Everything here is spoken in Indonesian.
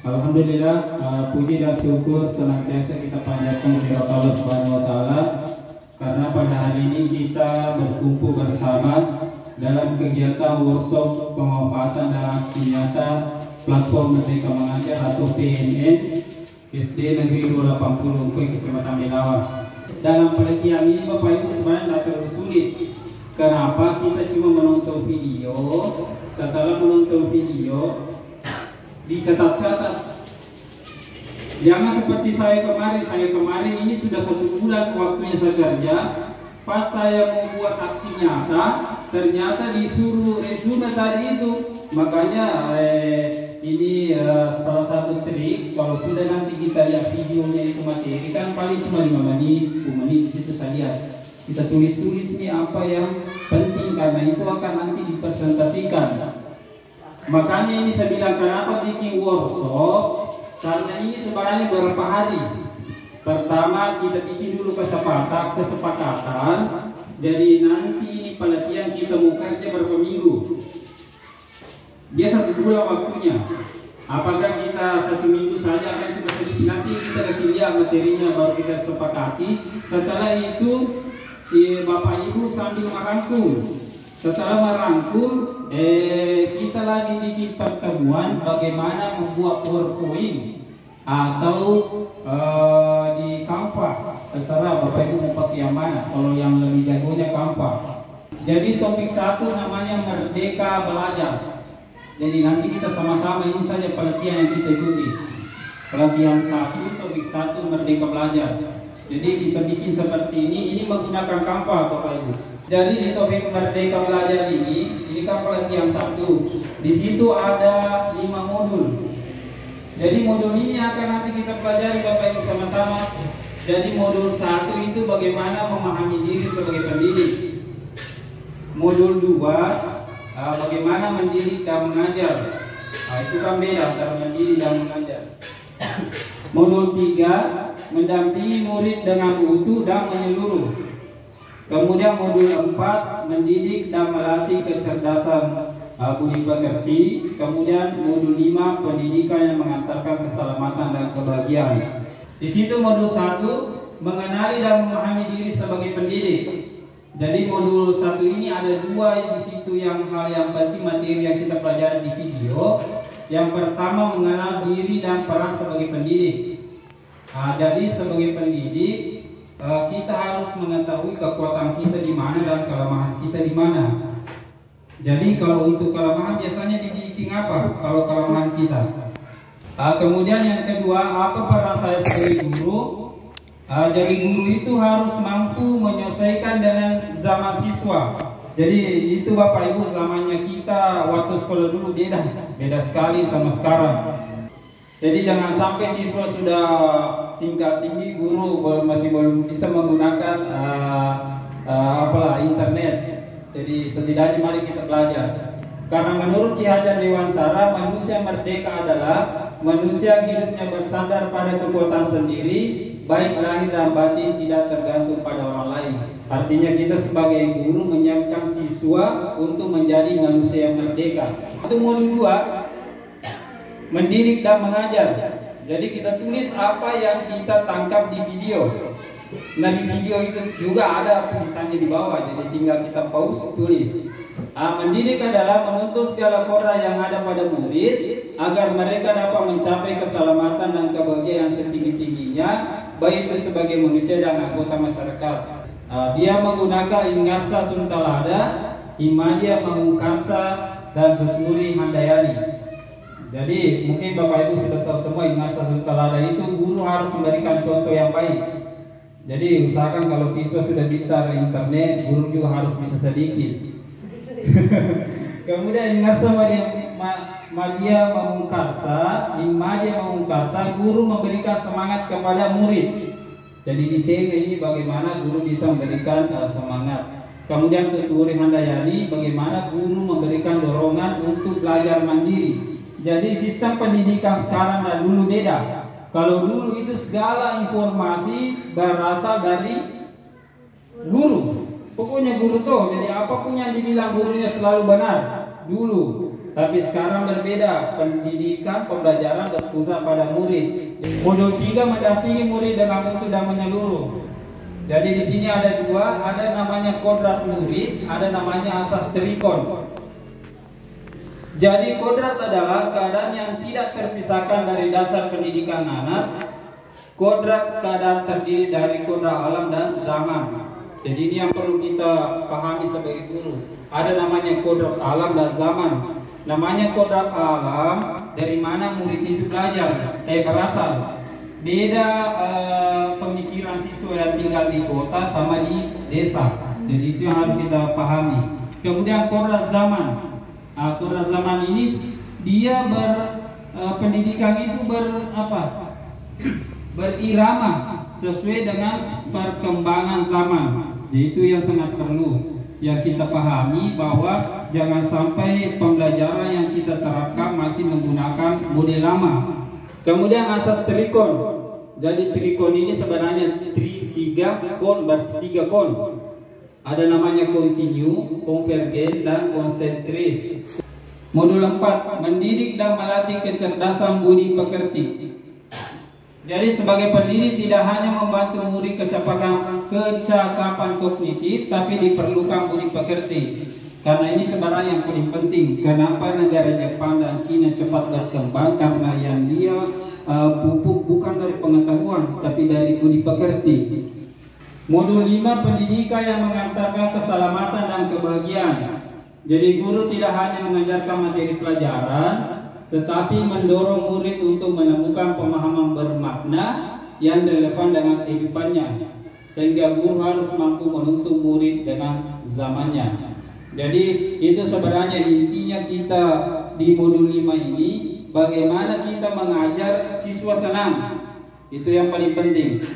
Alhamdulillah, puji dan syukur senantiasa kita panjatkan kepada Allah Subhanahu wa taala karena pada hari ini kita berkumpul bersama dalam kegiatan workshop pemanfaatan dan aksi nyata platform Merdeka Mengajar atau PMN SD Negeri 280 Ungkui Kecamatan Belawa. Dalam penelitian ini Bapak Ibu sebenarnya tidak terlalu sulit. Kenapa? Kita cuma menonton video, setelah menonton video dicatat-catat. Jangan seperti saya kemarin ini sudah 1 bulan waktunya saya kerja. Pas saya mau buat aksi nyata, ternyata disuruh resume tadi itu. Makanya ini salah satu trik. Kalau sudah nanti kita lihat videonya itu materi kan paling cuma 5 menit, 10 menit di situ saja. Kita tulis-tulis nih apa yang penting karena itu akan nanti dipresentasikan. Makanya ini saya bilang kenapa bikin workshop, karena ini sebenarnya beberapa hari. Pertama kita bikin dulu kesepakatan. Jadi nanti ini pelatihan kita mau kerja berapa minggu. Dia 1 bulan waktunya. Apakah kita 1 minggu saja akan cuma sedikit, nanti kita kasih lihat materinya baru kita sepakati. Setelah itu Bapak Ibu sambil merangkum. Setelah merangkum, kita lagi bikin pertemuan bagaimana membuat PowerPoint atau di Canva. Terserah Bapak Ibu mau pakai yang mana. Kalau yang lebih jagonya Canva. Jadi topik 1 namanya Merdeka Belajar. Jadi nanti kita sama-sama ini saja pelatihan yang kita ikuti. Pelatihan 1, topik 1 Merdeka Belajar. Jadi kita bikin seperti ini menggunakan Canva Bapak Ibu. Jadi di topik Merdeka Belajar ini kan pelatihan 1. Di situ ada 5 modul. Jadi modul ini akan nanti kita pelajari Bapak Ibu sama-sama. Jadi modul 1 itu bagaimana memahami diri sebagai pendidik. Modul 2 bagaimana mendidik dan mengajar. Itu kan beda antara mendidik dan mengajar. Modul 3 mendampingi murid dengan utuh dan menyeluruh. Kemudian modul 4 mendidik dan melatih kecerdasan budi pekerti. Kemudian modul 5 pendidikan yang mengantarkan keselamatan dan kebahagiaan. Di situ modul 1 mengenali dan memahami diri sebagai pendidik. Jadi modul 1 ini ada 2 di situ yang hal yang penting materi yang kita pelajari di video. Yang pertama mengenal diri dan peran sebagai pendidik. Jadi sebagai pendidik kita harus mengetahui kekuatan kita di mana dan kelemahan kita di mana. Jadi kalau untuk kelemahan biasanya dibikin apa? Kalau kelemahan kita. Kemudian yang kedua, apa peran saya sebagai guru? Jadi guru itu harus mampu menyesuaikan dengan zaman siswa. Jadi itu Bapak Ibu zamannya kita waktu sekolah dulu beda sekali sama sekarang. Jadi jangan sampai siswa sudah tingkat tinggi, guru masih belum bisa menggunakan internet. Jadi setidaknya mari kita belajar. Karena menurut Ki Hajar Dewantara, manusia merdeka adalah manusia hidupnya bersandar pada kekuatan sendiri, baik lahir dan batin, tidak tergantung pada orang lain. Artinya kita sebagai guru menyiapkan siswa untuk menjadi manusia yang merdeka. Itu modul 2. Mendidik dan mengajar. Jadi kita tulis apa yang kita tangkap di video. Nah di video itu juga ada tulisannya di bawah. Jadi tinggal kita pause tulis. Mendidik adalah menuntut segala korda yang ada pada murid agar mereka dapat mencapai keselamatan dan kebahagiaan yang setinggi-tingginya, baik itu sebagai manusia dan anggota masyarakat. Dia menggunakan Ingasa Suntalada, Himadya Mangungkarsa, dan Tuturi Handayani. Jadi mungkin Bapak Ibu sudah tahu semua Ingasa Suntalada itu guru harus memberikan contoh yang baik. Jadi usahakan kalau siswa sudah pintar internet, guru juga harus bisa sedikit. Kemudian Ingasa Madya Mangungkarsa, Himadya Mangungkarsa, guru memberikan semangat kepada murid. Jadi di tengah ini bagaimana guru bisa memberikan semangat. Kemudian Tuturi Handayani, bagaimana guru memberikan dorongan untuk belajar mandiri. Jadi sistem pendidikan sekarang dan dulu beda. Kalau dulu itu segala informasi berasal dari guru. Pokoknya guru tuh. Jadi apapun yang dibilang gurunya selalu benar dulu. Tapi sekarang berbeda, pendidikan pembelajaran berpusat pada murid. Modul 3 mendampingi murid dengan mutu dan menyeluruh. Jadi di sini ada dua, ada namanya kodrat murid, ada namanya asas trikon. Jadi kodrat adalah keadaan yang tidak terpisahkan dari dasar pendidikan anak. Kodrat keadaan terdiri dari kodrat alam dan zaman. Jadi ini yang perlu kita pahami sebagai guru. Ada namanya kodrat alam dan zaman. Namanya kodrat alam, dari mana murid itu belajar, berasal. Beda pemikiran siswa yang tinggal di kota sama di desa. Jadi itu yang harus kita pahami. Kemudian kodrat zaman. Kodrat zaman ini dia pendidikan itu berirama sesuai dengan perkembangan zaman. Jadi itu yang sangat perlu yang kita pahami, bahwa jangan sampai pembelajaran yang kita terapkan masih menggunakan model lama. Kemudian asas trikon. Jadi trikon ini sebenarnya tiga kon. Ada namanya kontinu, konvergen, dan konsentris. Modul 4, mendidik dan melatih kecerdasan budi pekerti. Jadi sebagai pendidik tidak hanya membantu murid kecakapan kognitif, tapi diperlukan budi pekerti. Karena ini sebenarnya yang paling penting. Kenapa negara Jepang dan Cina cepat berkembang? Karena yang dia pupuk bukan dari pengetahuan, tapi dari budi pekerti. Modul 5, pendidikan yang mengantarkan keselamatan dan kebahagiaan. Jadi guru tidak hanya mengajarkan materi pelajaran, tetapi mendorong murid untuk menemukan pemahaman bermakna yang relevan dengan kehidupannya, sehingga guru harus mampu menuntun murid dengan zamannya. Jadi itu sebenarnya intinya kita di modul 5 ini, bagaimana kita mengajar siswa senang. Itu yang paling penting.